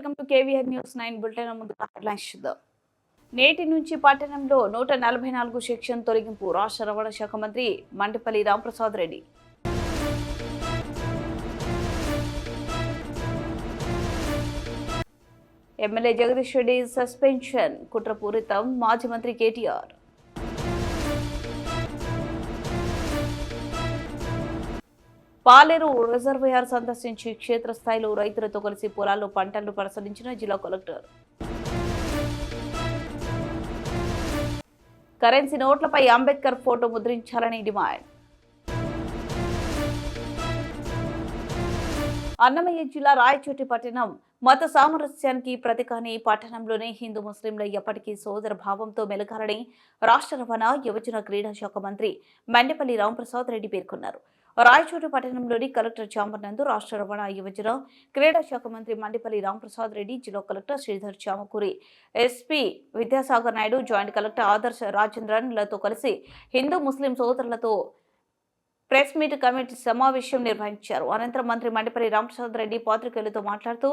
Welcome to KVR news 9 bulletin. ముందుగా headlines చూద్దాం. నేటి నుంచి పట్టణంలో 144 సెక్షన్ తొలగింపు. రాష్ట్ర రవాణా శాఖ మంత్రి మండిపల్లి రాంప్రసాద్ రెడ్డి. ఎమ్మెల్యే జగదీష్ రెడ్డి సస్పెన్షన్ కుట్రపూరితం. మాజీ మంత్రి కేటీఆర్. పాలేరు రిజర్వాయర్ సందర్శించి క్షేత్రస్థాయిలో రైతులతో కలిసి పొలాల్లో పంటలను పరిశీలించిన జిల్లా కలెక్టర్. కరెన్సీ నోట్లపై అంబేద్కర్ ఫోటో ముద్రించాలని డిమాండ్. అన్నమయ్య జిల్లా రాయచోటి పట్టణం మత సామరస్యానికి ప్రతీకని పట్టణంలోని హిందూ ముస్లింల ఎప్పటికీ సోదర భావంతో మెలగాలని రాష్ట్ర రవాణా యువజన క్రీడా శాఖ మంత్రి మండిపల్లి రాంప్రసాద్ రెడ్డి పేర్కొన్నారు. రాయచోటి పట్టణంలోని కలెక్టర్ ఛాంబర్ నందు రాష్ట్ర రవాణా యువజన క్రీడా శాఖ మంత్రి మండిపల్లి రాంప్రసాద్ రెడ్డి, జిల్లా collector Sridhar Chamakuri, SP Vidyasagar Naidu, joint collector ఆదర్శ రాజేంద్రన్ లతో కలిసి హిందూ ముస్లిం సోదరులతో ప్రెస్ మీట్ కమిటీ సమావేశం నిర్వహించారు. అనంతరం మంత్రి మండిపల్లి రాంప్రసాద్ రెడ్డి పాత్రికేయులతో మాట్లాడుతూ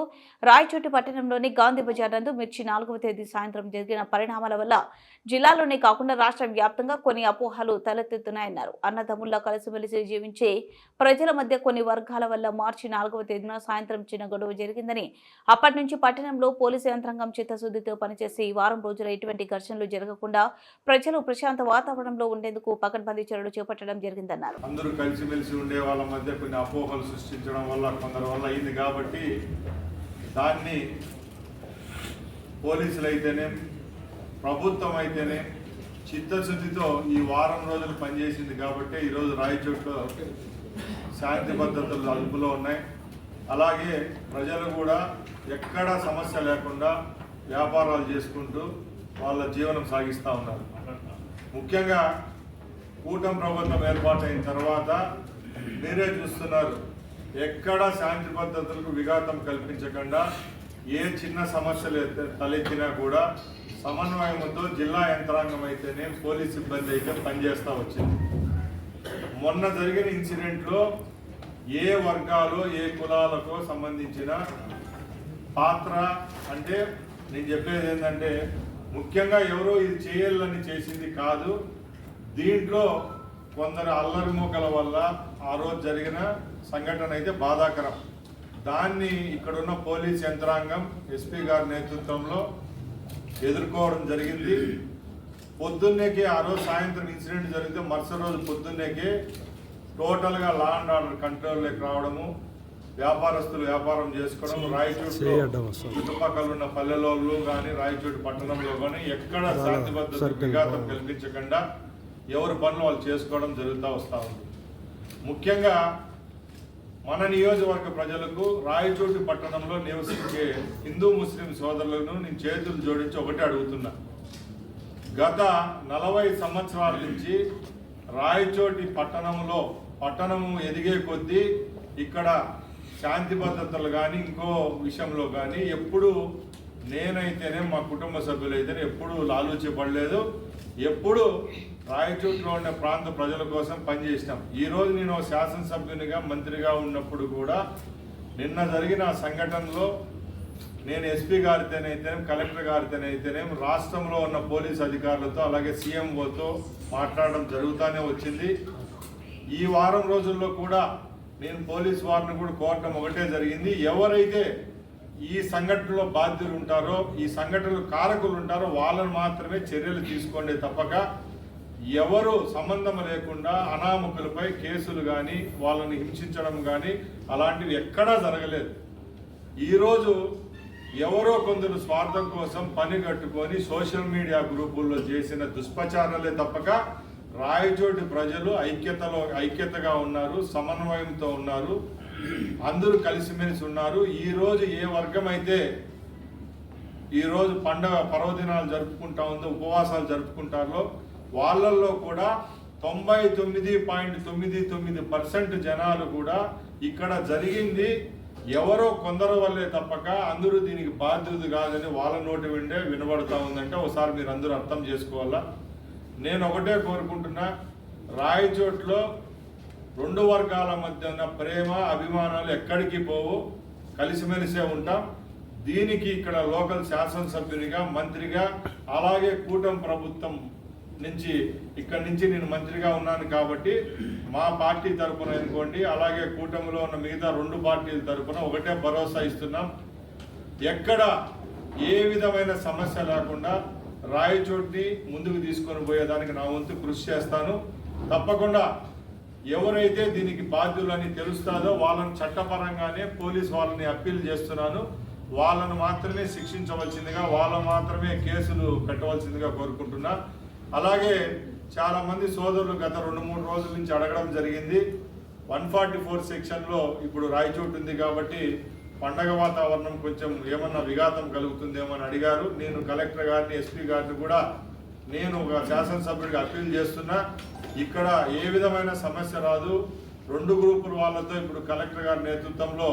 రాయచోటి పట్టణంలోని గాంధీ బజార్ నందు మిర్చి 4వ తేదీ సాయంత్రం జరిగిన పరిణామాల వల్ల జిల్లాలోనే కాకుండా రాష్ట్ర వ్యాప్తంగా కొన్ని అపోహలు తలెత్తుతున్నాయన్నారు. అన్నదమ్ముల్లా కలిసిమెలిసి జీవించే ప్రజల మధ్య కొన్ని వర్గాల వల్ల మార్చి 4వ తేదీన సాయంత్రం చిన్న గొడవ జరిగిందని, అప్పటి నుంచి పట్టణంలో పోలీసు యంత్రాంగం చిత్తశుద్ధితో పనిచేసి వారం రోజులు ఎటువంటి ఘర్షణలు జరగకుండా ప్రజలు ప్రశాంత వాతావరణంలో ఉండేందుకు పకడ్బందీ చర్యలు చేపట్టడం జరిగిందన్నారు. అందరూ కలిసిమెలిసి ఉండే వాళ్ళ మధ్య కొన్ని అపోహలు సృష్టించడం వల్ల కొందరి వల్ల అయింది కాబట్టి దాన్ని పోలీసులు అయితేనే ప్రభుత్వం అయితేనే చిత్తశుద్ధితో ఈ వారం రోజులు పనిచేసింది కాబట్టి ఈరోజు రాయచోట్లో శాంతి భద్రతలు అదుపులో ఉన్నాయి. అలాగే ప్రజలు కూడా ఎక్కడ సమస్య లేకుండా వ్యాపారాలు చేసుకుంటూ వాళ్ళ జీవనం సాగిస్తూ ఉన్నారు. ముఖ్యంగా కూటమి ప్రభుత్వం ఏర్పాటైన తర్వాత మీరే చూస్తున్నారు, ఎక్కడ శాంతి భద్రతలకు విఘాతం కల్పించకుండా ఏ చిన్న సమస్యలు తలెత్తినా కూడా సమన్వయంతో జిల్లా యంత్రాంగం అయితేనే పోలీస్ సిబ్బంది అయితే పనిచేస్తూ వచ్చింది. మొన్న జరిగిన ఇన్సిడెంట్లో ఏ వర్గాలు ఏ కులాలకు సంబంధించిన పాత్ర అంటే నేను చెప్పేది ఏంటంటే ముఖ్యంగా ఎవరో ఇది చేయాలని చేసింది కాదు. దీంట్లో కొందరు అల్లరిమూకల వల్ల ఆ రోజు జరిగిన సంఘటన అయితే బాధాకరం. దాన్ని ఇక్కడున్న పోలీస్ యంత్రాంగం ఎస్పీ గారి నేతృత్వంలో ఎదుర్కోవడం జరిగింది. పొద్దున్నేకే ఆ రోజు సాయంత్రం ఇన్సిడెంట్ జరిగితే మరుసటి రోజు పొద్దున్నేకే టోటల్గా లా అండ్ ఆర్డర్ కంట్రోల్లోకి రావడము, వ్యాపారస్తులు వ్యాపారం చేసుకోవడం, రాయచోటి చుట్టుపక్కల ఉన్న పల్లెలలో కానీ రాయచోటి పట్టణంలో కానీ ఎక్కడ శాంతి భద్రత విఘాతం కల్పించకుండా ఎవరి పనులు వాళ్ళు చేసుకోవడం జరుగుతూ వస్తూ ఉంది. ముఖ్యంగా మన నియోజకవర్గ ప్రజలకు రాయచోటి పట్టణంలో నివసించే హిందూ ముస్లిం సోదరులను నేను చేతులు జోడించి ఒకటే అడుగుతున్నా. గత 40 సంవత్సరాల నుంచి రాయచోటి పట్టణము ఎదిగే కొద్దీ ఇక్కడ శాంతి భద్రతలు కానీ ఇంకో విషయంలో కానీ ఎప్పుడు నేనైతేనే మా కుటుంబ సభ్యులైతేనే ఎప్పుడు ఆలోచించబడలేదు. ఎప్పుడు రాయచోటిలో ఉన్న ప్రాంత ప్రజల కోసం పనిచేసినాం. ఈరోజు నేను శాసనసభ్యునిగా మంత్రిగా ఉన్నప్పుడు కూడా నిన్న జరిగిన సంఘటనలో నేను ఎస్పీ గారితోనైతేనే కలెక్టర్ గారితోనైతేనే రాష్ట్రంలో ఉన్న పోలీస్ అధికారులతో అలాగే సీఎంఓతో మాట్లాడడం జరుగుతూనే వచ్చింది. ఈ వారం రోజుల్లో కూడా నేను పోలీస్ వారిని కూడా కోరడం ఒకటే జరిగింది, ఎవరైతే ఈ సంఘటనలో బాధ్యులు ఉంటారో ఈ సంఘటనలు కారకులు ఉంటారో వాళ్ళని మాత్రమే చర్యలు తీసుకోండి తప్పక ఎవరు సంబంధం లేకుండా అనామకులపై కేసులు కానీ వాళ్ళని హింసించడం కానీ అలాంటివి ఎక్కడా జరగలేదు. ఈరోజు ఎవరో కొందరు స్వార్థం కోసం పని కట్టుకొని సోషల్ మీడియా గ్రూపుల్లో చేసిన దుష్ప్రచారాలే తప్పక రాయచోటి ప్రజలు ఐక్యతగా ఉన్నారు, సమన్వయంతో ఉన్నారు, అందరూ కలిసిమెలిసి ఉన్నారు. ఈరోజు ఏ వర్గం అయితే ఈరోజు పండగ పర్వదినాలు జరుపుకుంటా ఉందో ఉపవాసాలు జరుపుకుంటారో వాళ్ళల్లో కూడా 99.99% జనాలు కూడా ఇక్కడ జరిగింది ఎవరో కొందరు వల్లే తప్పక అందరూ దీనికి బాధ్యత కాదని వాళ్ళ నోటి విండే వినబడతా ఉందంటే ఒకసారి మీరు అందరూ అర్థం చేసుకోవాలా. నేను ఒకటే కోరుకుంటున్నా, రాయచోట్లో 2 వర్గాల మధ్య ఉన్న ప్రేమ అభిమానాలు ఎక్కడికి పోవు, కలిసిమెలిసే ఉంటాం. దీనికి ఇక్కడ లోకల్ శాసనసభ్యునిగా, మంత్రిగా, అలాగే కూటమి ప్రభుత్వం నుంచి ఇక్కడి నుంచి నేను మంత్రిగా ఉన్నాను కాబట్టి మా పార్టీ తరఫున అనుకోండి, అలాగే కూటమిలో ఉన్న మిగతా 2 పార్టీల తరఫున ఒకటే భరోసా ఇస్తున్నాం. ఎక్కడ ఏ విధమైన సమస్య లేకుండా రాయచోటిని ముందుకు తీసుకొని పోయేదానికి నా వంతు కృషి చేస్తాను. తప్పకుండా ఎవరైతే దీనికి బాధ్యులని తెలుస్తాదో వాళ్ళని చట్టపరంగానే పోలీస్ వాళ్ళని అప్పీల్ చేస్తున్నాను. వాళ్ళను మాత్రమే శిక్షించవలసిందిగా, వాళ్ళను మాత్రమే కేసులు పెట్టవలసిందిగా కోరుకుంటున్నా. అలాగే చాలా మంది సోదరులు గత 2-3 రోజుల నుంచి అడగడం జరిగింది. 144 సెక్షన్లో ఇప్పుడు రాయచోటు ఉంది కాబట్టి పండగ వాతావరణం కొంచెం ఏమన్నా విఘాతం కలుగుతుందేమో అని అడిగారు. నేను కలెక్టర్ గారిని, ఎస్పీ గారిని కూడా నేను ఒక శాసనసభ్యుడిగా అప్పీల్ చేస్తున్నా. ఇక్కడ ఏ విధమైన సమస్య రాదు. 2 గ్రూపుల వాళ్ళతో ఇప్పుడు కలెక్టర్ గారి నేతృత్వంలో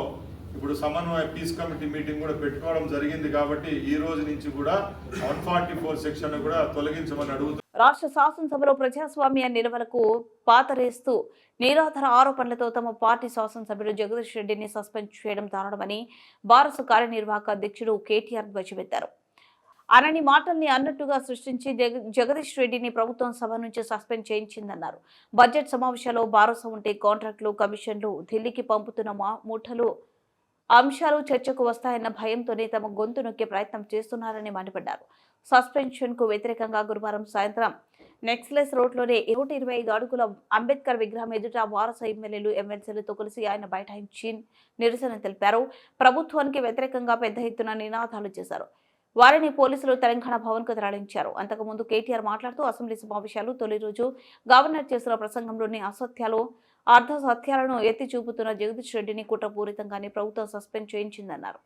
ఇప్పుడు సమన్వయ పీస్ కమిటీ మీటింగ్ కూడా పెట్టుకోవడం జరిగింది కాబట్టి ఈ రోజు నుంచి కూడా 144 సెక్షన్ కూడా తొలగించమని అడుగుతున్నాను. రాష్ట్ర శాసనసభలో ప్రజాస్వామ్య నిలవలకు పాతరేస్తూ నిరాధార ఆరోపణలతో తమ పార్టీ శాసనసభ్యుడు జగదీష్ రెడ్డిని సస్పెండ్ చేయడం దారుణమని బారసు కార్యనిర్వాహక అధ్యక్షుడు కేటీఆర్ ధ్వజమెత్తారు. అనని మాటల్ని అన్నట్టుగా సృష్టించి జగదీష్ రెడ్డిని ప్రభుత్వం సభ నుంచి సస్పెండ్ చేయించిందన్నారు. బడ్జెట్ సమావేశాల్లో బారసు ఉంటే కాంట్రాక్టులు, కమిషన్లు ఢిల్లీకి పంపుతున్న మూటలు అంశాలు చర్చకు వస్తాయన్న భయంతోనే తమ గొంతు నొక్కే ప్రయత్నం చేస్తున్నారని మండిపడ్డారు. సస్పెన్షన్ కు వ్యతిరేకంగా గురువారం సాయంత్రం నెక్లెస్ రోడ్లోనే 125 అడుగుల అంబేద్కర్ విగ్రహం ఎదుట వారస ఎమ్మెల్యేలు, ఎమ్మెల్సీలతో కలిసి ఆయన బైఠాయించి నిరసన తెలిపారు. ప్రభుత్వానికి వ్యతిరేకంగా పెద్ద ఎత్తున నినాదాలు చేశారు. వారిని పోలీసులు తెలంగాణ భవన్ కు తరలించారు. అంతకుముందు కేటీఆర్ మాట్లాడుతూ అసెంబ్లీ సమావేశాలు తొలి రోజు గవర్నర్ చేసిన ప్రసంగంలోని అసత్యాలు, అర్ధ సత్యాలను ఎత్తి చూపుతున్న జగదీష్ రెడ్డిని కుట్రపూరితంగానే ప్రభుత్వం సస్పెండ్ చేయించిందన్నారు.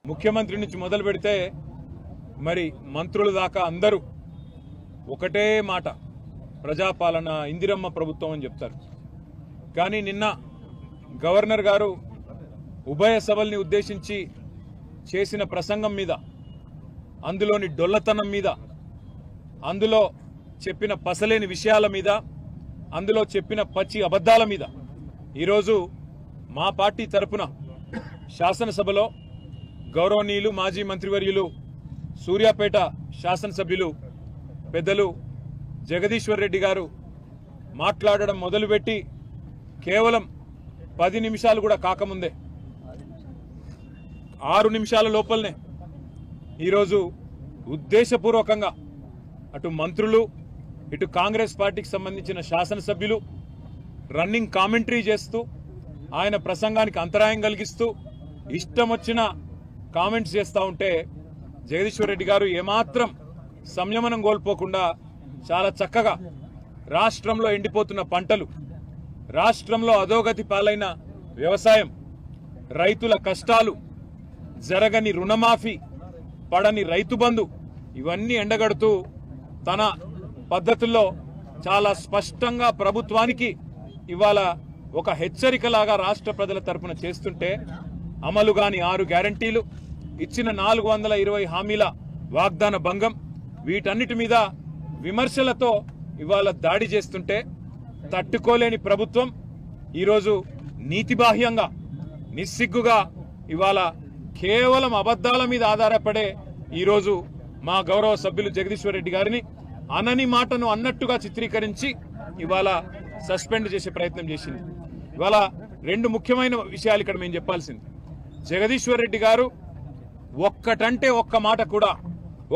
ముఖ్యమంత్రి నుంచి మొదలు పెడితే మరి మంత్రుల దాకా అందరూ ఒకటే మాట, ప్రజాపాలన, ఇందిరమ్మ ప్రభుత్వం అని చెప్తారు. కానీ నిన్న గవర్నర్ గారు ఉభయ సభల్ని ఉద్దేశించి చేసిన ప్రసంగం మీద, అందులోని డొల్లతనం మీద, అందులో చెప్పిన పసలేని విషయాల మీద, అందులో చెప్పిన పచ్చి అబద్ధాల మీద ఈరోజు మా పార్టీ తరపున శాసనసభలో గౌరవనీయులు మాజీ మంత్రివర్యులు సూర్యాపేట శాసనసభ్యులు పెద్దలు జగదీశ్వర్ రెడ్డి గారు మాట్లాడడం మొదలుపెట్టి కేవలం 10 నిమిషాలు కూడా కాకముందే 6 నిమిషాల లోపలనే ఈరోజు ఉద్దేశపూర్వకంగా అటు మంత్రులు, ఇటు కాంగ్రెస్ పార్టీకి సంబంధించిన శాసనసభ్యులు రన్నింగ్ కామెంటరీ చేస్తూ, ఆయన ప్రసంగానికి అంతరాయం కలిగిస్తూ, ఇష్టం వచ్చిన కామెంట్స్ చేస్తూ ఉంటే జగదీశ్వర్ రెడ్డి గారు ఏమాత్రం సంయమనం కోల్పోకుండా చాలా చక్కగా రాష్ట్రంలో ఎండిపోతున్న పంటలు, రాష్ట్రంలో అధోగతి పాలైన వ్యవసాయం, రైతుల కష్టాలు, జరగని రుణమాఫీ, పడని రైతు బంధు, ఇవన్నీ ఎండగడుతూ తన పద్ధతుల్లో చాలా స్పష్టంగా ప్రభుత్వానికి ఇవాళ ఒక హెచ్చరికలాగా రాష్ట్ర ప్రజల తరపున చేస్తుంటే, అమలు కాని 6 గ్యారంటీలు, ఇచ్చిన 420 హామీల వాగ్దాన భంగం, వీటన్నిటి మీద విమర్శలతో ఇవాళ దాడి చేస్తుంటే తట్టుకోలేని ప్రభుత్వం ఈరోజు నీతిబాహ్యంగా, నిస్సిగ్గుగా ఇవాళ కేవలం అబద్ధాల మీద ఆధారపడే ఈరోజు మా గౌరవ సభ్యులు జగదీశ్వర్ రెడ్డి గారిని అనని మాటను అన్నట్టుగా చిత్రీకరించి ఇవాళ సస్పెండ్ చేసే ప్రయత్నం చేసింది. ఇవాళ 2 ముఖ్యమైన విషయాలు ఇక్కడ మేము చెప్పాల్సింది. జగదీశ్వర్ రెడ్డి గారు ఒక్కటంటే ఒక్క మాట కూడా,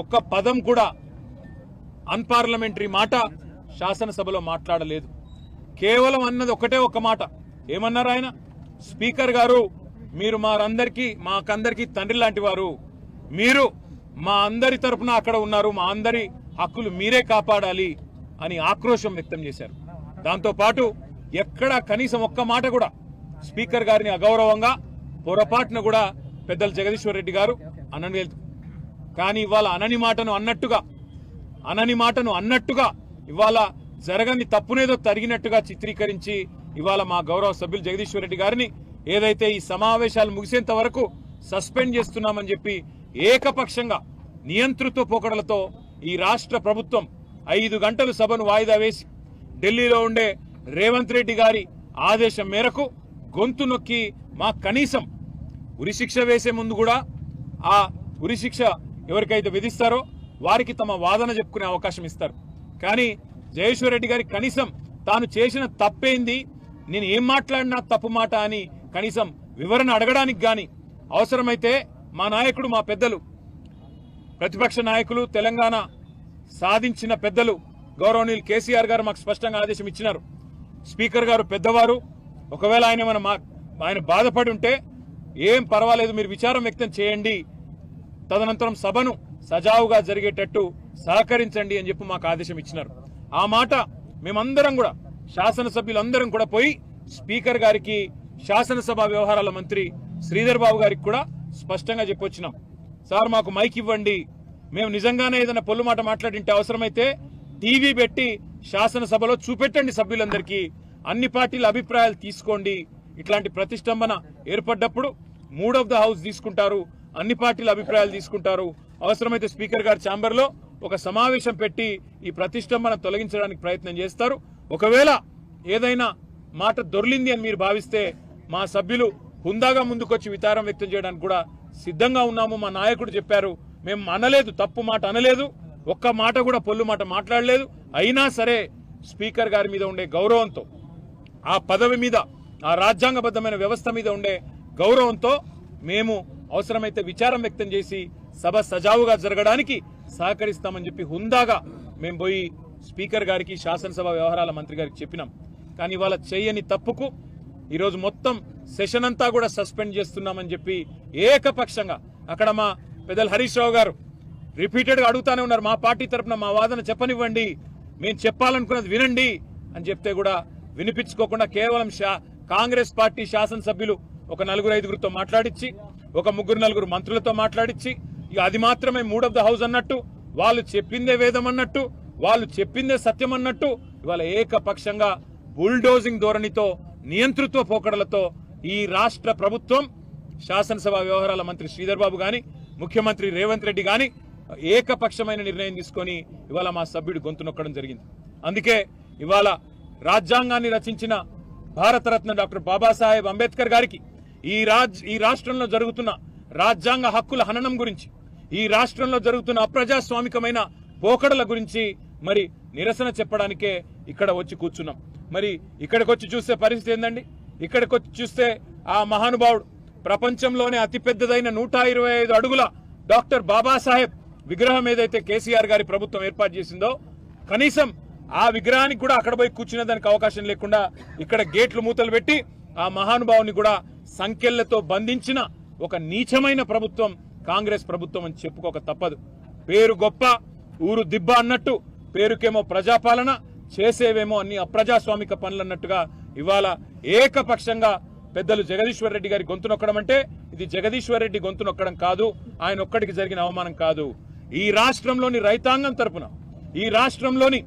ఒక్క పదం కూడా అన్పార్లమెంటరీ మాట శాసనసభలో మాట్లాడలేదు. కేవలం అన్నది ఒకటే ఒక్క మాట. ఏమన్నారు ఆయన? స్పీకర్ గారు, మీరు మాకందరికీ తండ్రి లాంటి వారు, మీరు మా అందరి తరపున అక్కడ ఉన్నారు, మా అందరి హక్కులు మీరే కాపాడాలి అని ఆక్రోశం వ్యక్తం చేశారు. దాంతోపాటు ఎక్కడా కనీసం ఒక్క మాట కూడా స్పీకర్ గారిని అగౌరవంగా, పొరపాటున కూడా పెద్దలు జగదీశ్వర్ రెడ్డి గారు అనలేదు. కానీ ఇవాళ అనని మాటను అన్నట్టుగా ఇవాళ జరగని తప్పునేదో తరిగినట్టుగా చిత్రీకరించి ఇవాళ మా గౌరవ సభ్యులు జగదీశ్వర్ రెడ్డి గారిని ఏదైతే ఈ సమావేశాలు ముగిసేంత వరకు సస్పెండ్ చేస్తున్నామని చెప్పి ఏకపక్షంగా నియంతృత్వ పోకడలతో ఈ రాష్ట్ర ప్రభుత్వం 5 గంటలు సభను వాయిదా వేసి ఢిల్లీలో ఉండే రేవంత్ రెడ్డి గారి ఆదేశం మేరకు గొంతు నొక్కి మా కనీసం ఉరిశిక్ష వేసే ముందు కూడా ఆ ఉరిశిక్ష ఎవరికైతే విధిస్తారో వారికి తమ వాదన చెప్పుకునే అవకాశం ఇస్తారు. కానీ జగదీశ్వర్ రెడ్డి గారి కనీసం తాను చేసిన తప్పేంది, నేను ఏం మాట్లాడినా తప్పు మాట అని కనీసం వివరణ అడగడానికి గాని, అవసరమైతే మా నాయకుడు, మా పెద్దలు, ప్రతిపక్ష నాయకులు, తెలంగాణ సాధించిన పెద్దలు గౌరవనీయులు కేసీఆర్ గారు మాకు స్పష్టంగా ఆదేశం ఇచ్చినారు. స్పీకర్ గారు పెద్దవారు, ఒకవేళ ఆయన బాధపడి ఉంటే ఏం పర్వాలేదు, మీరు విచారం వ్యక్తం చేయండి, తదనంతరం సభను సజావుగా జరిగేటట్టు సహకరించండి అని చెప్పి మాకు ఆదేశం ఇచ్చినారు. ఆ మాట మేమందరం కూడా, శాసనసభ్యులందరం కూడా పోయి స్పీకర్ గారికి, శాసనసభ వ్యవహారాల మంత్రి శ్రీధర్ బాబు గారికి కూడా స్పష్టంగా చెప్పొచ్చినాం. సార్ మాకు మైక్ ఇవ్వండి, మేము నిజంగానే ఏదైనా పొల్లు మాట మాట్లాడింటే అవసరమైతే టీవీ పెట్టి శాసనసభలో చూపెట్టండి, సభ్యులందరికీ అన్ని పార్టీల అభిప్రాయాలు తీసుకోండి. ఇట్లాంటి ప్రతిష్టంభన ఏర్పడ్డప్పుడు మూడ్ ఆఫ్ ద హౌస్ తీసుకుంటారు, అన్ని పార్టీల అభిప్రాయాలు తీసుకుంటారు. అవసరమైతే స్పీకర్ గారి ఛాంబర్ లో ఒక సమావేశం పెట్టి ఈ ప్రతిష్టంభన తొలగించడానికి ప్రయత్నం చేస్తారు. ఒకవేళ ఏదైనా మాట దొర్లింది అని మీరు భావిస్తే మా సభ్యులు హుందాగా ముందుకొచ్చి విచారం వ్యక్తం చేయడానికి కూడా సిద్ధంగా ఉన్నాము. మా నాయకుడు చెప్పారు, మేము అనలేదు, తప్పు మాట అనలేదు, ఒక్క మాట కూడా పొల్లు మాట మాట్లాడలేదు. అయినా సరే స్పీకర్ గారి మీద ఉండే గౌరవంతో, ఆ పదవి మీద, ఆ రాజ్యాంగబద్ధమైన వ్యవస్థ మీద ఉండే గౌరవంతో మేము అవసరమైతే విచారం వ్యక్తం చేసి సభ సజావుగా జరగడానికి సహకరిస్తామని చెప్పి హుందాగా మేము పోయి స్పీకర్ గారికి, శాసనసభ వ్యవహారాల మంత్రి గారికి చెప్పినాం. కానీ ఇవాళ చేయని తప్పుకు ఈరోజు మొత్తం సెషన్ అంతా కూడా సస్పెండ్ చేస్తున్నామని చెప్పి ఏకపక్షంగా, అక్కడ మా పెద్దలు హరీష్ రావు గారు రిపీటెడ్గా అడుగుతానే ఉన్నారు, మా పార్టీ తరఫున మా వాదన చెప్పనివ్వండి, మేము చెప్పాలనుకున్నది వినండి అని చెప్తే కూడా వినిపించుకోకుండా కేవలం కాంగ్రెస్ పార్టీ శాసనసభ్యులు ఒక 4-5 మాట్లాడించి, ఒక 3-4 మంత్రులతో మాట్లాడించి, ఇక అది మాత్రమే మూడ్ ఆఫ్ ద హౌస్ అన్నట్టు, వాళ్ళు చెప్పిందే వేదం అన్నట్టు, వాళ్ళు చెప్పిందే సత్యం అన్నట్టు ఇవాళ ఏకపక్షంగా బుల్డోజింగ్ ధోరణితో, నియంతృత్వ పోకడలతో ఈ రాష్ట్ర ప్రభుత్వం, శాసనసభ వ్యవహారాల మంత్రి శ్రీధర్ బాబు గాని, ముఖ్యమంత్రి రేవంత్ రెడ్డి గాని ఏకపక్షమైన నిర్ణయం తీసుకొని ఇవాళ మా సభ్యుడు గొంతు నొక్కడం జరిగింది. అందుకే ఇవాళ రాజ్యాంగాన్ని రచించిన భారతరత్న డాక్టర్ బాబాసాహెబ్ అంబేద్కర్ గారికి ఈ రాష్ట్రంలో జరుగుతున్న రాజ్యాంగ హక్కుల హననం గురించి, ఈ రాష్ట్రంలో జరుగుతున్న అప్రజాస్వామికమైన పోకడల గురించి మరి నిరసన చెప్పడానికే ఇక్కడ వచ్చి కూర్చున్నాం. మరి ఇక్కడికి వచ్చి చూస్తే పరిస్థితి ఏందండి? ఇక్కడికి వచ్చి చూస్తే ఆ మహానుభావుడు, ప్రపంచంలోనే అతిపెద్దదైన 125 అడుగుల డాక్టర్ బాబాసాహెబ్ విగ్రహం ఏదైతే కేసీఆర్ గారి ప్రభుత్వం ఏర్పాటు చేసిందో, కనీసం ఆ విగ్రహానికి కూడా అక్కడ పోయి కూర్చునే దానికి అవకాశం లేకుండా ఇక్కడ గేట్లు మూతలు పెట్టి ఆ మహానుభావుని కూడా సంఖ్యలతో బంధించిన ఒక నీచమైన ప్రభుత్వం కాంగ్రెస్ ప్రభుత్వం అని చెప్పుకోక తప్పదు. పేరు గొప్ప, ఊరు దిబ్బ అన్నట్టు, పేరుకేమో ప్రజాపాలన, చేసేవేమో అన్ని అప్రజాస్వామిక పనులు అన్నట్టుగా ఇవాళ ఏకపక్షంగా పెద్దలు జగదీశ్వర్ రెడ్డి గారి గొంతు నొక్కడం అంటే ఇది జగదీశ్వర్ రెడ్డి గొంతు నొక్కడం కాదు, ఆయన ఒక్కడికి జరిగిన అవమానం కాదు. ఈ రాష్ట్రంలోని రైతాంగం తరపున, ఈ రాష్ట్రంలోని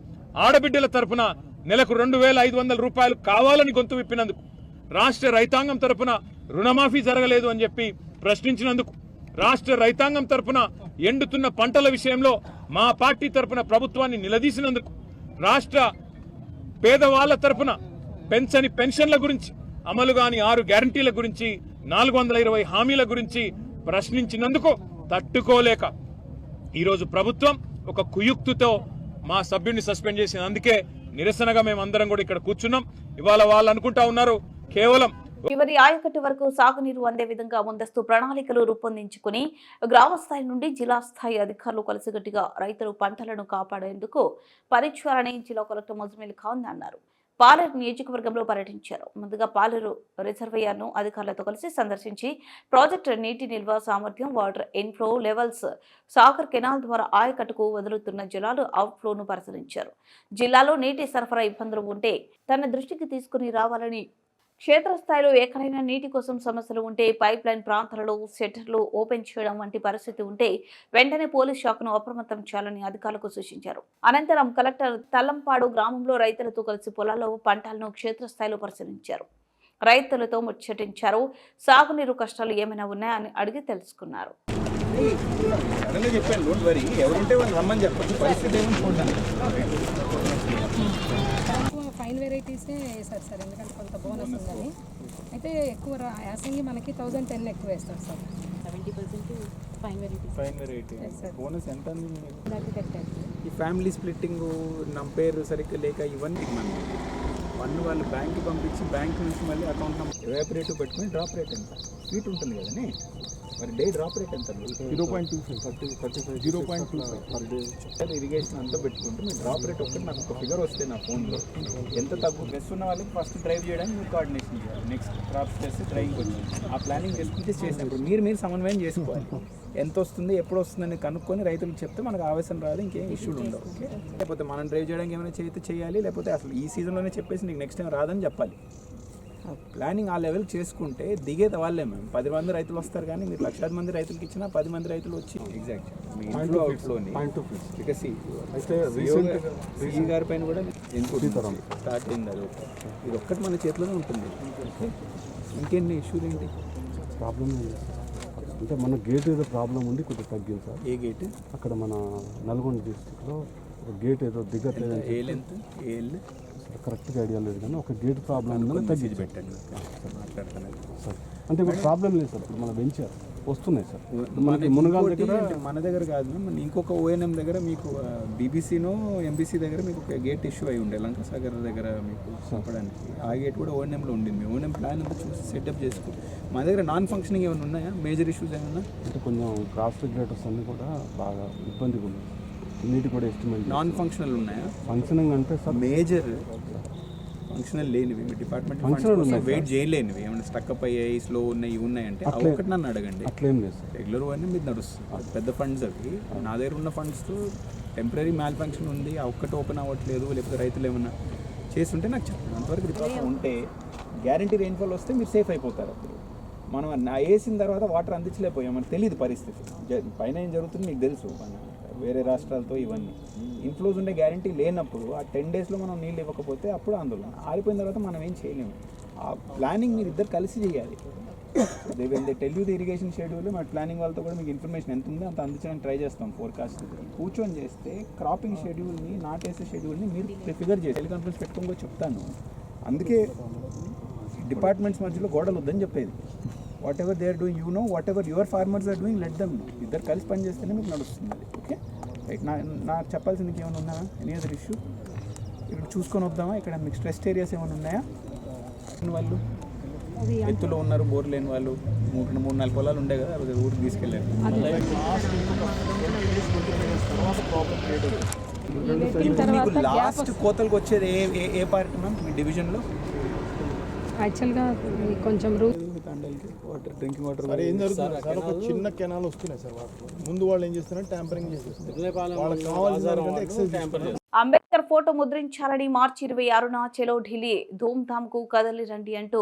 ఆడబిడ్డల తరపున నెలకు 2,500 రూపాయలు కావాలని గొంతు విప్పినందుకు, రాష్ట్ర రైతాంగం తరపున రుణమాఫీ జరగలేదు అని చెప్పి ప్రశ్నించినందుకు, రాష్ట్ర రైతాంగం తరపున ఎండుతున్న పంటల విషయంలో మా పార్టీ తరపున ప్రభుత్వాన్ని నిలదీసినందుకు, రాష్ట్ర పేదవాళ్ల తరపున పెంచని పెన్షన్ల గురించి, అమలు కాని 6 గ్యారంటీల గురించి, 420 హామీల గురించి ప్రశ్నించినందుకు తట్టుకోలేక ఈరోజు ప్రభుత్వం ఒక కుయుక్తితో మా సభ్యుడిని సస్పెండ్ చేసింది. అందుకే నిరసనగా మేమందరం కూడా ఇక్కడ కూర్చున్నాం. ఇవాళ వాళ్ళు అనుకుంటా ఉన్నారు కేవలం చివరి ఆయకట్టు వరకు సాగునీరు అందే విధంగా ముందస్తు ప్రణాళికలు రూపొందించుకుని గ్రామ స్థాయి నుండి జిల్లా స్థాయి అధికారులు కలిసికట్టుగా రైతులు పంటలను కాపాడేందుకు పరీక్షాలని జిల్లా కలెక్టర్ ముజమిల్ ఖాన్ అన్నారు. పాలేరు నియోజకవర్గంలో పర్యటించారు. ముందుగా పాలేరు రిజర్వాయర్ను అధికారులతో కలిసి సందర్శించి ప్రాజెక్టు నీటి నిల్వ సామర్థ్యం, water inflow levels, Sagar canal ద్వారా ఆయకట్టుకు వదులుతున్న జలాలు అవుట్ఫ్లోను పరిశీలించారు. జిల్లాలో నీటి సరఫరా ఇబ్బందులు ఉంటే తన దృష్టికి తీసుకుని రావాలని, క్షేత్రస్థాయిలో ఎక్కడైనా నీటి కోసం సమస్యలు ఉంటే పైప్ లైన్ ప్రాంతాలలో షట్టర్లు ఓపెన్ చేయడం వంటి పరిస్థితి ఉంటే వెంటనే పోలీస్ శాఖను అప్రమత్తం చేయాలని అధికారులకు సూచించారు. అనంతరం కలెక్టర్ తల్లంపాడు గ్రామంలో రైతులతో కలిసి పొలాల్లో పంటలను క్షేత్రస్థాయిలో పరిశీలించారు. రైతులతో ముచ్చటించారు. సాగునీరు కష్టాలు ఏమైనా ఉన్నాయని అడిగి తెలుసుకున్నారు. ఫైన్ వెరైటీసే వేస్తారు సార్, ఎందుకంటే కొంత బోనస్ ఉందని. అయితే ఎక్కువ యాసంగి మనకి 1010 ఎక్కువ వేస్తారు sir. 80% fine varieties fine variety Yes, sir. Bonus ఎంత అందింది మీకు? దాన్ని కట్టారు. ఈ ఫ్యామిలీ స్ప్లిట్టింగ్ నంపేరు సరిగ్గా లేక ఇవన్నీ మనం వన్ వాళ్ళు బ్యాంక్కి పంపించి బ్యాంక్ నుంచి మళ్ళీ అకౌంట్ నెంబర్ ఎవాపరేటివ్ పెట్టుకుని డ్రాప్ రేట్ ఎంత స్వీట్ ఉంటుంది కదండి, మరి డే డ్రాప్ రేట్ ఎంత? 0.25 0.25 పర్ డే. ఇరిగేషన్ అంతా పెట్టుకుంటే మీ డ్రాప్ రేట్ ఒకటి నాకు ఒక ఫిగర్ వస్తే నా ఫోన్లో ఎంత తగ్గు బెస్ట్ ఉన్న వాళ్ళకి ఫస్ట్ డ్రైవ్ చేయడానికి మీరు కోఆర్డినేషన్ చేయాలి, నెక్స్ట్ క్రాప్స్ చేస్తే డ్రైవింగ్ వచ్చి ఆ ప్లానింగ్ చేసుకుంటే చేసినప్పుడు మీరు సమన్వయం చేసుకోవాలి. ఎంత వస్తుంది ఎప్పుడు వస్తుందని కనుక్కొని రైతులకు చెప్తే మనకు ఆవేశం రాదు, ఇంకేం ఇష్యూలు ఉండవు. ఓకే, లేకపోతే మనం డ్రైవ్ చేయడానికి ఏమైనా చేయాలి, లేకపోతే అసలు ఈ సీజన్లోనే చెప్పేసి నీకు నెక్స్ట్ టైం రాదని చెప్పాలి. ప్లానింగ్ ఆ లెవెల్ చేసుకుంటే దిగేది వాళ్ళే. మేము 10 మంది రైతులు వస్తారు కానీ మీరు 1,00,000 మంది రైతులకి ఇచ్చినా 10 మంది రైతులు వచ్చి ఎగ్జాక్ట్ మీ ఇంట్లో అవుట్లోని సిఈ గారి పైన కూడా స్టార్ట్ అయింది. అది ఇది ఒక్కటి మన చేతిలోనే ఉంటుంది. ఇంకేంటి ఇష్యూలు ఏంటి? ప్రాబ్లం అంటే మన గేట్ ఏదో ప్రాబ్లం ఉంది, కొంచెం తగ్గింది సార్. ఏ గేట్? అక్కడ మన నల్గొండ డిస్ట్రిక్ట్లో ఒక గేట్ ఏదో దిగట్లేదు. ఏ లెంత్ ఏ కరెక్ట్గా ఐడియా లేదు కానీ ఒక గేట్ ప్రాబ్లం ఉందని తగ్గించి పెట్టండి మాట్లాడతాను సార్. అంటే ఇప్పుడు ప్రాబ్లం లేదు సార్, ఇప్పుడు మన వెంచర్ వస్తున్నాయి సార్. మనకి మునగాల దగ్గర మన దగ్గర కాదు, మన ఇంకొక ఓఎన్ఎం దగ్గర మీకు బీబీసీనో ఎంబీసీ దగ్గర మీకు ఒక గేట్ ఇష్యూ అయి ఉండే లంకసాగర్ దగ్గర మీకు చెప్పడానికి. ఆ గేట్ కూడా ఓఎన్ఎంలో ఉండింది. ఓఎన్ఎం ప్లాన్ అంతా చూసి సెటప్ చేసుకో. మా దగ్గర నాన్ ఫంక్షనింగ్ ఏమైనా ఉన్నాయా? మేజర్ ఇష్యూస్ ఏమైనా? అంటే కొంచెం క్రాస్ రెగ్యులేటర్స్ అన్నీ కూడా బాగా ఇబ్బందిగా ఉన్నాయి. నీటి కూడా ఎస్టిమేట్ నాన్ ఫంక్షనల్ ఉన్నాయా? ఫంక్షనింగ్ అంటే సార్ మేజర్ ఫంక్షనల్ లేనివి మీ డిపార్ట్మెంట్ వెయిట్ చేయలేనివి ఏమైనా స్టక్అప్ అయ్యాయి, స్లో ఉన్నాయి, ఇవి ఉన్నాయంటే అవి ఒకటి నన్ను అడగండి. అట్లేం లేదు సార్. రెగ్యులర్ అన్నీ మీద నడుస్తుంది. పెద్ద ఫండ్స్ అవి. నా దగ్గర ఉన్న ఫండ్స్తో టెంపరీ మ్యాల్ ఫంక్షన్ ఉంది, ఆ ఒక్కటి ఓపెన్ అవ్వట్లేదు, లేకపోతే రైతులు ఏమైనా చేస్తుంటే నాకు చెప్పండి. అంతవరకు రిపోర్ట్ ఉంటే గ్యారంటీ రెయిన్ఫాల్ వస్తే మీరు సేఫ్ అయిపోతారు. అప్పుడు మనం వేసిన తర్వాత వాటర్ అందించలేకపోయాం, మనకు తెలియదు పరిస్థితి. పైన ఏం జరుగుతుంది మీకు తెలుసు, వేరే రాష్ట్రాలతో ఇవన్నీ ఇన్ఫ్లోస్ ఉండే గ్యారంటీ లేనప్పుడు ఆ 10 డేస్లో మనం నీళ్ళు ఇవ్వకపోతే అప్పుడు ఆందోళన. ఆరిపోయిన తర్వాత మనం ఏం చేయలేము. ఆ ప్లానింగ్ మీరు ఇద్దరు కలిసి చేయాలి. When they tell you the irrigation schedule, మన ప్లానింగ్ వాళ్ళతో కూడా మీకు ఇన్ఫర్మేషన్ ఎంత ఉందో అంత అందించడానికి ట్రై చేస్తాం. ఫోర్కాస్ట్ కూర్చొని చేస్తే క్రాపింగ్ షెడ్యూల్ని, నాటేసే షెడ్యూల్ని మీరు ఫిగర్ చేసి టెలికాన్ఫరెన్స్ పెట్టుకొని చెప్తాను. అందుకే డిపార్ట్మెంట్స్ మధ్యలో గోడలు వద్దని చెప్పేది. Whatever they are doing you know, whatever your farmers are doing let them know. ఇద్దరు కలిసి పని చేస్తేనే మీకు నడుస్తుంది అది. Okay right. నాకు చెప్పాల్సింది ఏమైనా ఉన్నాయా? Any other issue? ఇక్కడ చూసుకొని వద్దామా? ఇక్కడ మీకు స్ట్రెస్ ఏరియాస్ ఏమైనా ఉన్నాయా? వాళ్ళు ఎత్తులో ఉన్నారు, బోర్ లేని వాళ్ళు 3-4 పొలాలు ఉండే కదా, అది ఊరికి తీసుకెళ్ళారు. మీకు లాస్ట్ కోతలకు వచ్చేది ఏ పార్ట్ మ్యామ్ మీ డివిజన్లో? యాక్చువల్గా కొంచెం వాటర్, డ్రింకింగ్ వాటర్ ఏం జరుగుతుంది సార్? ఒక చిన్న కెనాల్ వస్తున్నాయి సార్. వాటర్ ముందు వాళ్ళు ఏం చేస్తున్నారు, ట్యాంపరింగ్ చేసేస్తున్నారు. వాళ్ళకి కావాల్సిన దానికంటే ఎక్సైజ్. అంబేద్కర్ ఫోటో ముద్రించాలని మార్చి 26న చెలో ఢిల్లీ ధూమ్ధామ్ కు కదలి రండి అంటూ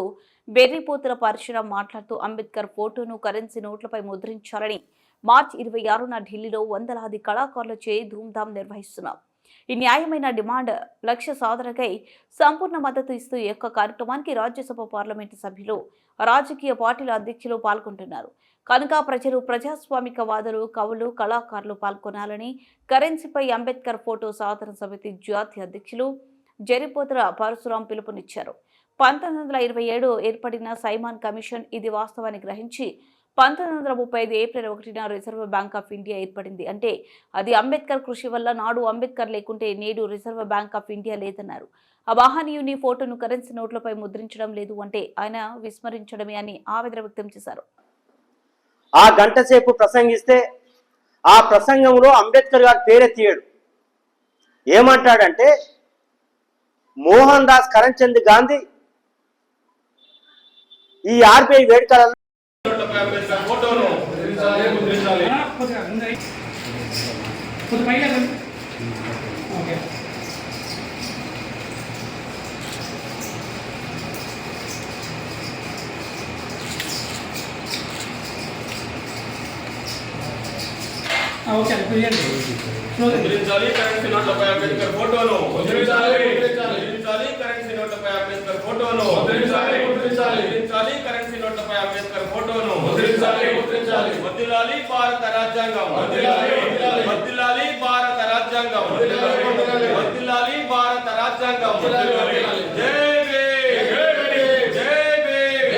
బెర్రిపోతుల పరశురాం మాట్లాడుతూ అంబేద్కర్ ఫోటోను కరెన్సీ నోట్లపై ముద్రించాలని మార్చి 26న ఢిల్లీలో వందలాది కళాకారులచే ధూమ్ధామ్ నిర్వహిస్తున్నాం. ఈ న్యాయమైన డిమాండ్ లక్ష్య సాధనకై సంపూర్ణ మద్దతు ఇస్తూ ఈ యొక్క కార్యక్రమానికి రాజ్యసభ పార్లమెంటు సభ్యులు, రాజకీయ పార్టీల అధ్యక్షులు పాల్గొంటున్నారు. కనుక ప్రజలు, ప్రజాస్వామికవాదులు, కవులు, కళాకారులు పాల్గొనాలని కరెన్సీపై అంబేద్కర్ ఫోటో సాధన సమితి జాతీయ అధ్యక్షులు బెర్రిపోతుల పరశురాం పిలుపునిచ్చారు. 1927 ఏర్పడిన సైమాన్ కమిషన్ ఇది వాస్తవాన్ని గ్రహించి 1935 ఏప్రిల్ 1న రిజర్వ్ బ్యాంక్ ఆఫ్ ఇండియా ఏర్పడింది. అంటే అది అంబేద్కర్ కృషి వల్ల. నాడు అంబేద్కర్ లేకుంటే నేడు రిజర్వ్ బ్యాంక్ ఆఫ్ ఇండియా లేదన్నారు. ఆ మహనీయుని ఫోటోను కరెన్సీ నోట్లపై ముద్రించడం లేదు అంటే ఆయన విస్మరించడమే అని ఆవేదన వ్యక్తం చేశారు. ఆ గంట సేపు ప్రసంగిస్తే ఆ ప్రసంగంలో అంబేద్కర్ గారు పేరెత్తియాడు. ఏమంటాడంటే, మోహన్ దాస్ కరంచంద్ గాంధీ ఈ ఆర్బీఐ వేడుకలలో ముద్రించాలి కరెన్సీ నోట్లపై అంబేద్కర్ ఫోటోను. ముద్రించాలి కరెన్సీ నోట్లపై అంబేద్కర్ ఫోటోను. ముద్రించాలి కరెన్సీ నోట్లపై అంబేద్కర్ ఫోటోను. వర్ధిల్లాలి భారత రాజ్యాంగం. వర్ధిల్లాలి భారత రాజ్యాంగం. వర్ధిల్లాలి భారత రాజ్యాంగం. జై భీమ్.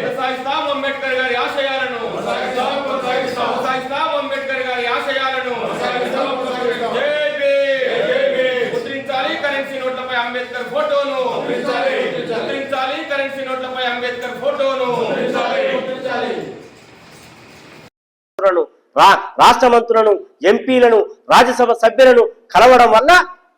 కొనసాగిస్తాం అంబేద్కర్ గారి ఆశయాలను. అంబేద్కర్ ఫోటోను ముద్రించాలి, కరెన్సీ నోట్లపై అంబేద్కర్ ఫోటోను రాష్ట్ర మంత్రులను, ఎంపీలను, రాజ్యసభ సభ్యులను కలవడం వల్ల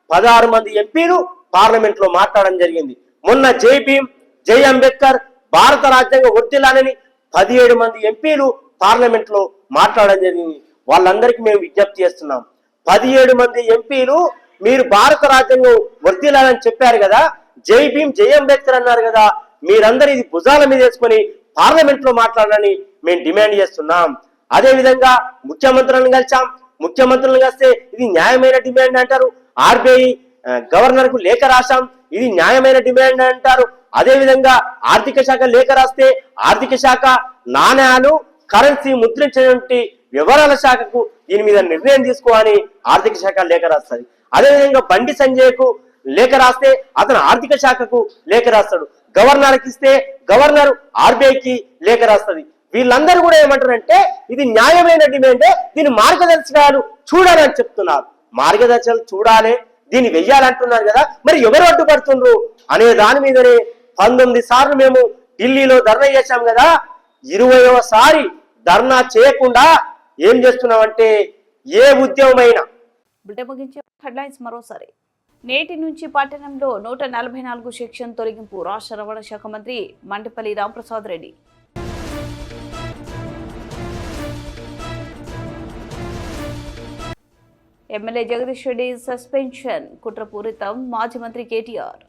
16 మంది ఎంపీలు పార్లమెంట్ లో మాట్లాడడం జరిగింది. మొన్న జై భీమ్, జై అంబేద్కర్, భారత రాజ్యాంగం వర్ధిల్లాలని 17 మంది ఎంపీలు పార్లమెంట్ లో మాట్లాడడం జరిగింది. వాళ్ళందరికీ మేము విజ్ఞప్తి చేస్తున్నాం, 17 మంది ఎంపీలు మీరు భారత రాజ్యాంగం వర్ధిల్లాలని చెప్పారు కదా, జై భీమ్, జై అంబేద్కర్ అన్నారు కదా, మీరందరూ ఇది భుజాల మీద వేసుకొని పార్లమెంట్ లో మాట్లాడాలని మేము డిమాండ్ చేస్తున్నాం. అదే విధంగా ముఖ్యమంత్రులను కలిసాం, ముఖ్యమంత్రులను కలిస్తే ఇది న్యాయమైన డిమాండ్ అంటారు. ఆర్బీఐ గవర్నర్ కు లేఖ రాశాం, ఇది న్యాయమైన డిమాండ్ అంటారు. అదే విధంగా ఆర్థిక శాఖ లేఖ రాస్తే ఆర్థిక శాఖ నాణ్యాలు, కరెన్సీ ముద్రించినటువంటి వివరాల శాఖకు దీని మీద నిర్ణయం తీసుకోవాలని ఆర్థిక శాఖ లేఖ రాస్తుంది. అదేవిధంగా బండి సంజయ్కు లేఖ రాస్తే అతను ఆర్థిక శాఖకు లేఖ రాస్తాడు, గవర్నర్కి ఇస్తే గవర్నర్ ఆర్బీఐకి లేఖ రాస్తుంది. వీళ్ళందరూ కూడా ఏమంటారంటే ఇది న్యాయమైన డిమాండే, దీని మార్గదర్శకాలు చూడాలని చెప్తున్నారు. మార్గదర్శకాలు చూడాలి, దీన్ని వెయ్యాలంటున్నారు కదా, మరి ఎవరు అడ్డుపడుతుండ్రు అనే దాని మీదనే 19 సార్లు మేము ఢిల్లీలో ధర్నా చేశాం కదా, 20వ సారి ధర్నా చేయకుండా ఏం చేస్తున్నామంటే ఏ ఉద్యమమైనా. బులెటిన్ ముగించే హెడ్లైన్స్ మరోసారి. నేటి నుంచి పట్టణంలో 144 సెక్షన్ తొలగింపు. రాష్ట్ర రవాణా శాఖ మంత్రి మండిపల్లి రాంప్రసాద్ రెడ్డి. ఎమ్మెల్యే జగదీష్ రెడ్డి సస్పెన్షన్ కుట్రపూరితం. మాజీ మంత్రి కేటీఆర్.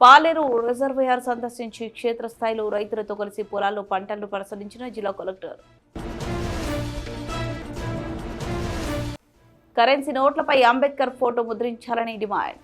పాలేరు రిజర్వాయర్ సందర్శించి క్షేత్రస్థాయిలో రైతులతో కలిసి పొలాల్లో పంటలను పరిశీలించిన జిల్లా కలెక్టర్. కరెన్సీ నోట్లపై అంబేద్కర్ ఫోటో ముద్రించాలని డిమాండ్.